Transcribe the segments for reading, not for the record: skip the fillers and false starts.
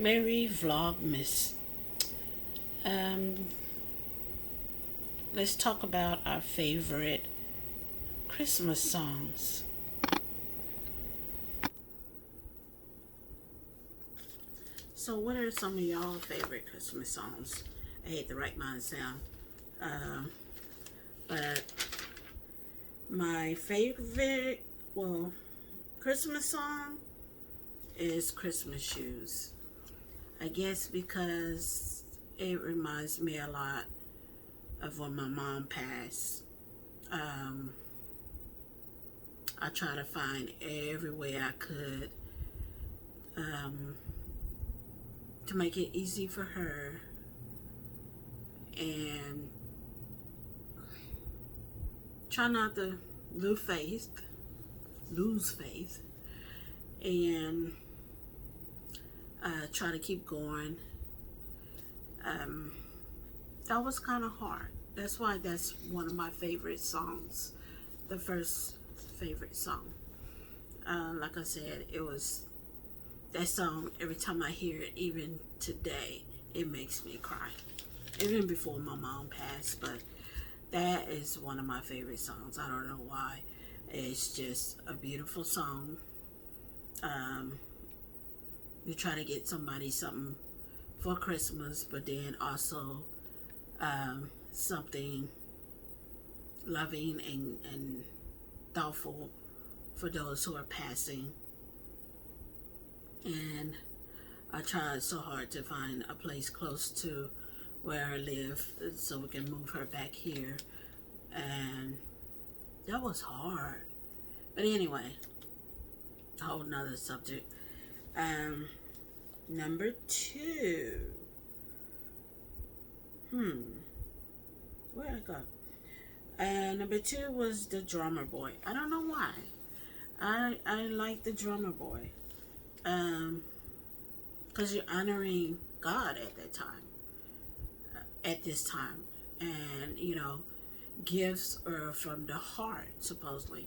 Merry vlogmas. Um, let's talk about our favorite Christmas songs. So, what are some of y'all favorite Christmas songs? I hate to write mine down, um, but my favorite, Christmas song is Christmas Shoes. I guess because it reminds me a lot of when my mom passed. I try to find every way I could um, to make it easy for her and try not to lose faith, and try to keep going. Um, that was kind of hard. That's why that's one of my favorite songs, the first favorite song. Like I said, it was that song. Every time I hear it, even today, it makes me cry. Even before my mom passed, but that is one of my favorite songs. I don't know why. It's just a beautiful song. You try to get somebody something for Christmas, but then also something loving and thoughtful for those who are passing. And I tried so hard to find a place close to where I live so we can move her back here. And that was hard. But anyway, a whole nother subject. Number two. Where'd I go? Number two was the Drummer Boy. I don't know why. I like the Drummer Boy. Because you're honoring God at that time. At this time. And, gifts are from the heart, supposedly.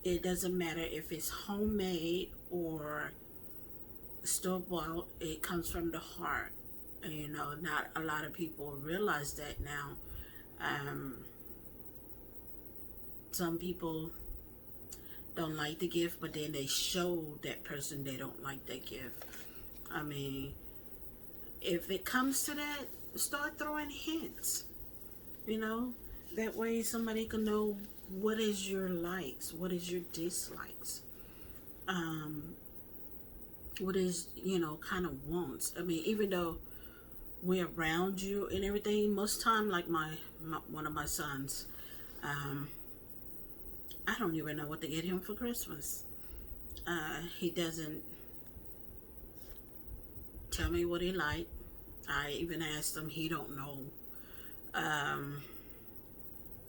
It doesn't matter if it's homemade or store-bought. It comes from the heart. And, not a lot of people realize that now. Some people don't like the gift, but then they show that person they don't like that gift. I mean, if it comes to that, start throwing hints. That way somebody can know what is your likes, what is your dislikes, what is, kind of wants. I mean, even though we're around you and everything, most time, like my one of my sons, I don't even know what to get him for Christmas. He doesn't tell me what he like. I even asked him, he don't know.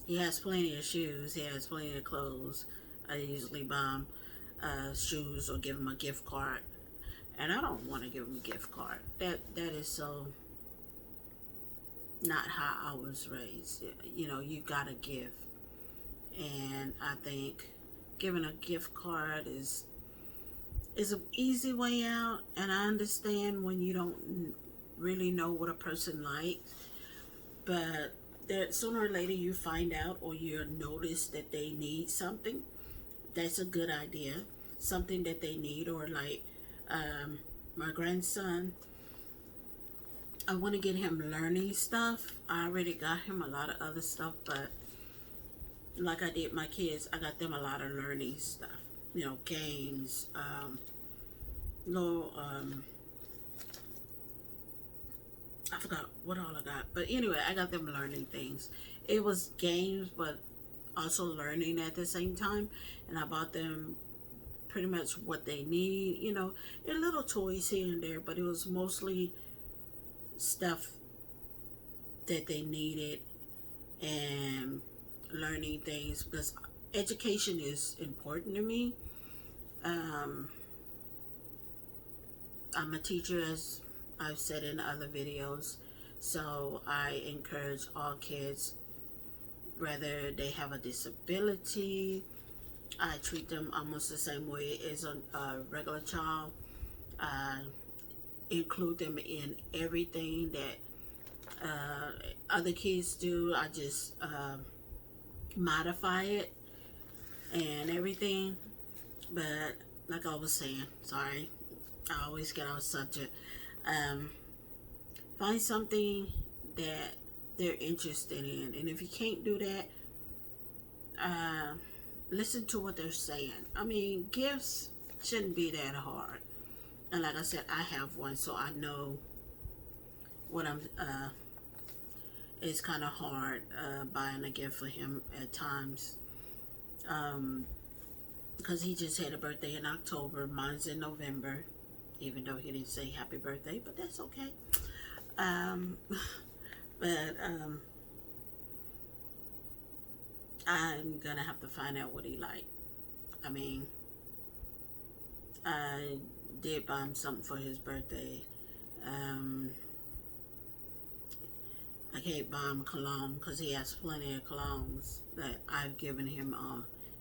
He has plenty of shoes. He has plenty of clothes. I usually buy him shoes or give him a gift card. And I don't want to give him a gift card. That is so not how I was raised. You gotta give. And I think giving a gift card is an easy way out. And I understand when you don't really know what a person likes, but that sooner or later you find out or you notice that they need something. That's a good idea. Something that they need, or like my grandson, I want to get him learning stuff. I already got him a lot of other stuff, but like I did my kids, I got them a lot of learning stuff. Games, I forgot what all I got. But anyway, I got them learning things. It was games, but also learning at the same time. And I bought them pretty much what they need, and little toys here and there, but it was mostly stuff that they needed and learning things, because education is important to me. I'm a teacher, as I've said in other videos, so I encourage all kids, whether they have a disability, I treat them almost the same way as a regular child. include them in everything that other kids do. I just modify it and everything. But like I was saying, sorry, I always get off subject. Find something that they're interested in, and if you can't do that, listen to what they're saying. I mean, gifts shouldn't be that hard. And like I said, I have one, so I know what I'm. It's kind of hard buying a gift for him at times, because he just had a birthday in October. Mine's in November, even though he didn't say happy birthday, but that's okay. But I'm gonna have to find out what he liked. I mean, I did buy him something for his birthday. I can't buy him cologne because he has plenty of colognes that I've given him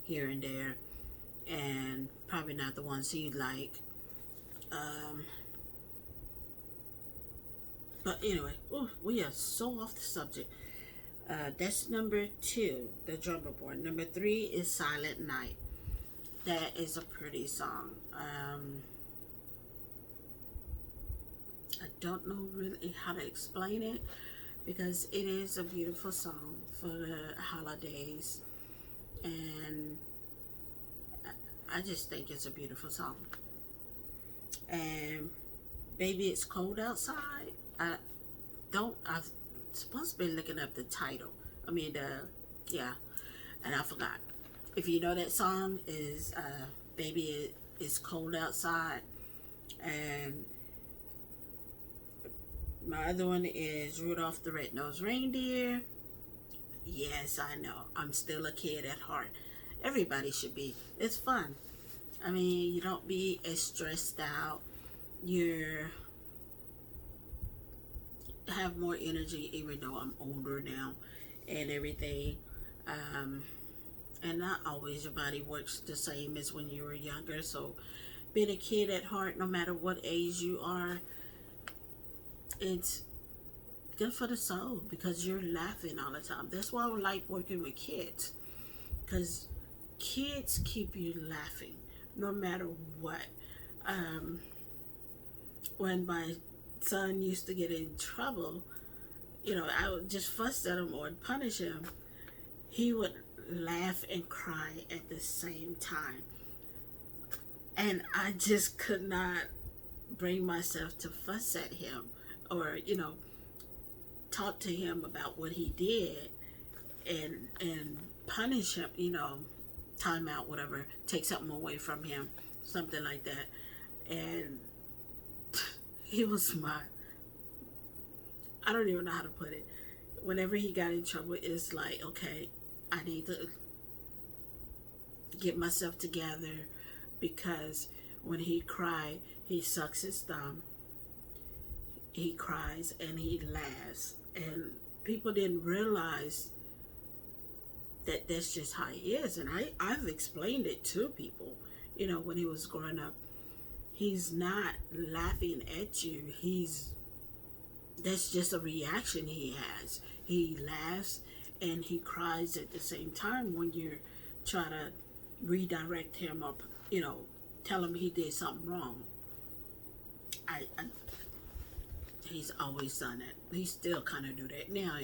here and there, and probably not the ones he'd like. But anyway, we are so off the subject. That's number 2, the drummer boy. Number 3 is Silent Night. That is a pretty song. I don't know really how to explain it, because it is a beautiful song for the holidays, and I just think it's a beautiful song. And Baby It's Cold Outside, I'm supposed to be looking up the title. And I forgot. If you know, that song is Baby It's Cold Outside, and my other one is Rudolph the Red-Nosed Reindeer. Yes, I know. I'm still a kid at heart. Everybody should be. It's fun. I mean, you don't be as stressed out. You have more energy, even though I'm older now and everything. And not always your body works the same as when you were younger. So being a kid at heart, no matter what age you are, it's good for the soul, because you're laughing all the time. That's why I like working with kids, because kids keep you laughing no matter what. When my son used to get in trouble, I would just fuss at him or punish him. He would laugh and cry at the same time, and I just could not bring myself to fuss at him, or talk to him about what he did and punish him, time out, whatever, take something away from him, something like that. And he was I don't even know how to put it. Whenever he got in trouble, it's like, okay, I need to get myself together, because when he cried, he sucks his thumb, he cries, and he laughs. And people didn't realize that that's just how he is. And I've explained it to people, when he was growing up. He's not laughing at you. That's just a reaction he has. He laughs and he cries at the same time when you're trying to redirect him, or, tell him he did something wrong. He's always done it. He still kind of do that now,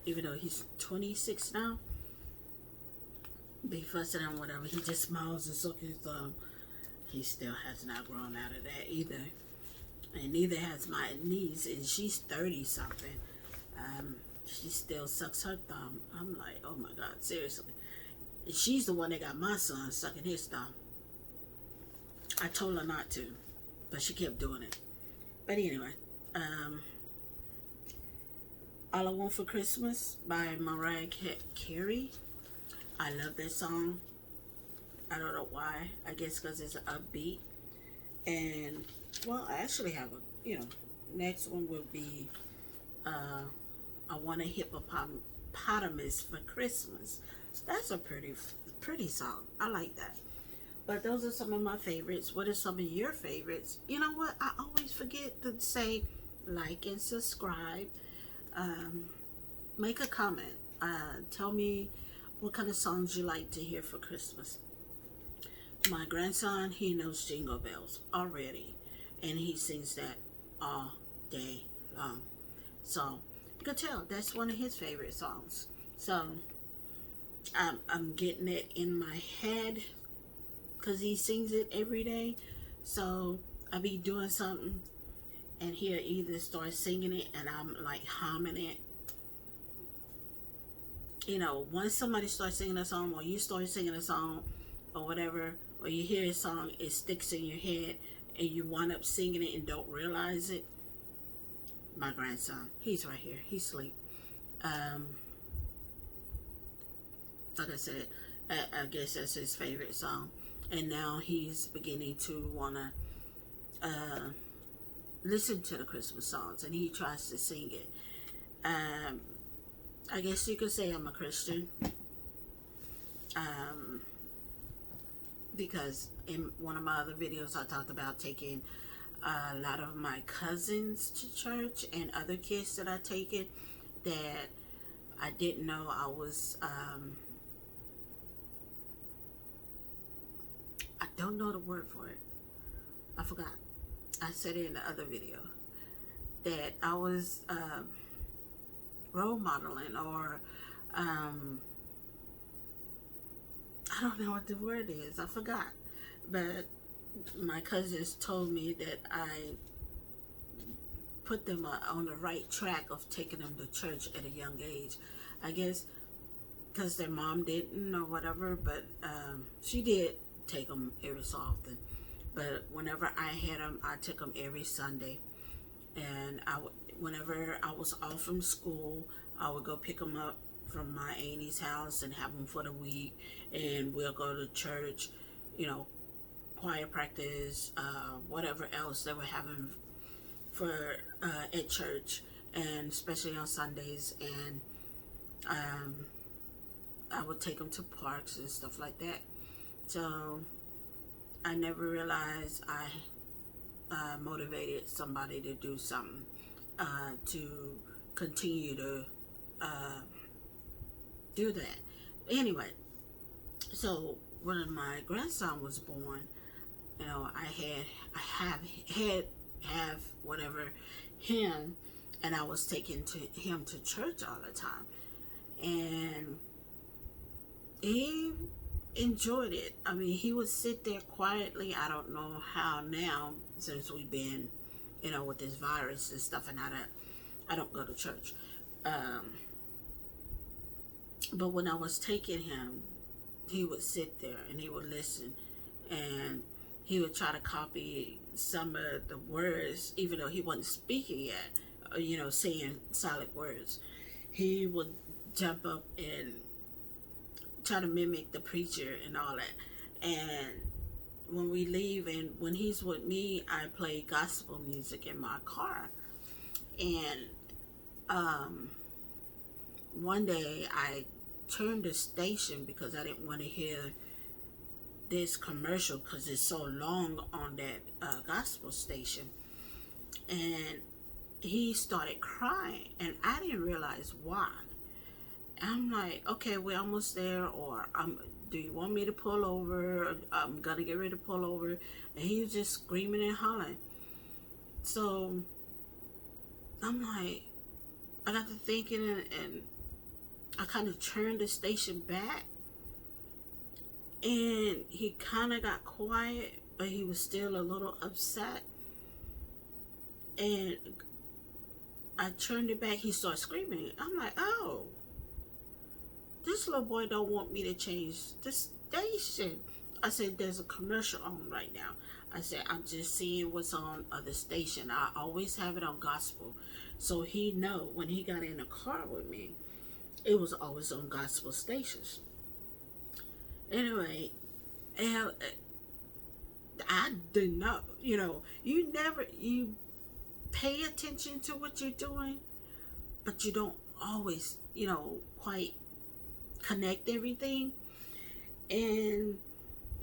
even though he's 26 now. Be fussing and whatever, he just smiles and sucks his thumb. He still has not grown out of that either. And neither has my niece, and she's 30 something. She still sucks her thumb. I'm like, oh my God, seriously. And she's the one that got my son sucking his thumb. I told her not to, but she kept doing it. But anyway, All I Want for Christmas by Mariah Carey. I love that song. I don't know why. I guess because it's upbeat. And, well, I actually have next one would be I Want a Hippopotamus for Christmas. That's a pretty song. I like that. But those are some of my favorites. What are some of your favorites? You know what? I always forget to say like and subscribe. Um, Make a comment. Tell me what kind of songs you like to hear for Christmas. My grandson, he knows Jingle Bells already, and he sings that all day long. So you can tell that's one of his favorite songs. So I'm getting it in my head because he sings it every day. So I'll be doing something, and he'll either start singing it, and I'm like humming it. You know, once somebody starts singing a song, or you start singing a song, or whatever, or you hear a song, it sticks in your head, and you wind up singing it and don't realize it. My grandson, he's right here. He's asleep. Like I said, I guess that's his favorite song, and now he's beginning to wanna listen to the Christmas songs, and he tries to sing it. I guess you could say I'm a Christian, because in one of my other videos I talked about taking a lot of my cousins to church and other kids that I taken that I didn't know I was, I don't know the word for it. I forgot. I said it in the other video that I was role modeling, or I don't know what the word is. I forgot. But my cousins told me that I put them on the right track of taking them to church at a young age. I guess because their mom didn't or whatever, but she did take them every so often. But whenever I had them, I took them every Sunday. And whenever I was off from school, I would go pick them up from my auntie's house and have them for the week, and we'll go to church, you know, choir practice, whatever else they were having for at church, and especially on Sundays. And I would take them to parks and stuff like that. So I never realized I motivated somebody to do something to continue to do that. Anyway, so when my grandson was born, you know, I have whatever him, and I was taking him to church all the time, and he enjoyed it. I mean, he would sit there quietly. I don't know how now, since we've been, you know, with this virus and stuff, and I don't go to church. But when I was taking him, he would sit there and he would listen, and he would try to copy some of the words, even though he wasn't speaking yet, you know, saying solid words. He would jump up and try to mimic the preacher and all that. And when we leave and when he's with me, I play gospel music in my car. And one day I turned the station because I didn't want to hear this commercial because it's so long on that gospel station. And he started crying, and I didn't realize why. I'm like, okay, we're almost there, or do you want me to pull over? I'm gonna get ready to pull over. And he was just screaming and hollering. So I'm like, I got to thinking, and I kind of turned the station back, and he kind of got quiet, but he was still a little upset. And I turned it back. He started screaming. I'm like, oh, this little boy don't want me to change the station. I said, there's a commercial on right now. I said, I'm just seeing what's on the station. I always have it on gospel. So he know when he got in the car with me, it was always on gospel stations. Anyway, and I didn't know, you know, you pay attention to what you're doing, but you don't always, you know, quite connect everything. And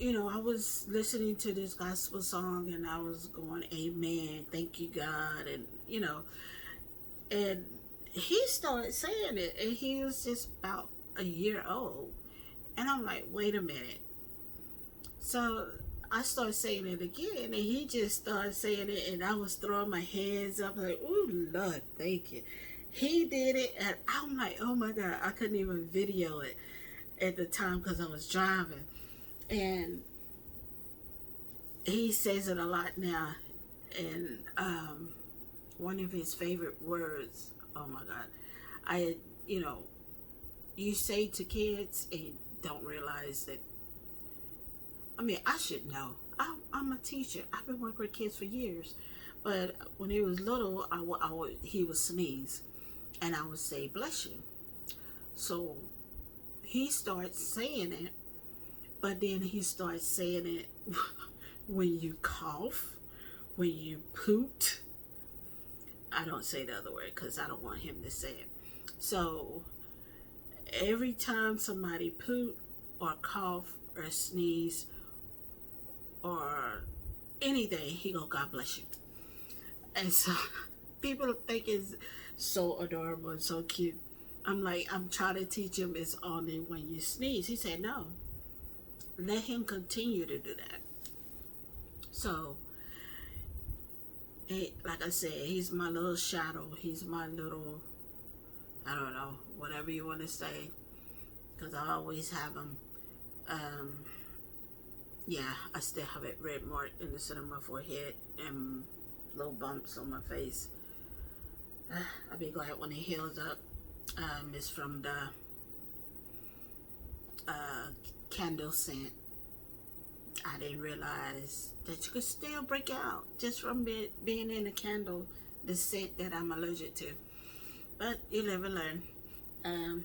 I was listening to this gospel song and I was going, Amen, thank you, God. And he started saying it, and he was just about a year old. And I'm like, wait a minute. So I started saying it again, and he just started saying it, and I was throwing my hands up like, "Ooh, Lord, thank you." He did it, and I'm like, "Oh my God!" I couldn't even video it at the time because I was driving, and he says it a lot now. And one of his favorite words, oh my God, I, you know, you say to kids and don't realize that. I mean, I should know. I'm a teacher. I've been working with kids for years. But when he was little, he would sneeze. And I would say, bless you. So he starts saying it. But then he starts saying it when you cough, when you poot. I don't say the other word because I don't want him to say it. So every time somebody poot or cough or sneeze or anything, he go, God bless you. And so people think it's so adorable and so cute. I'm trying to teach him it's only when you sneeze. He said, no, let him continue to do that. So, like I said, he's my little shadow. He's my little, I don't know, whatever you want to say. Because I always have him. Yeah, I still have it red marked in the center of my forehead and little bumps on my face. I'll be glad when it heals up. It's from the candle scent. I didn't realize that you could still break out just from being in a candle, the scent that I'm allergic to. But you live and learn.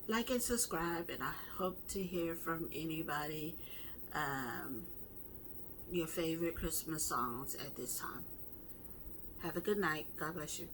Like and subscribe, and I hope to hear from anybody your favorite Christmas songs at this time. Have a good night. God bless you.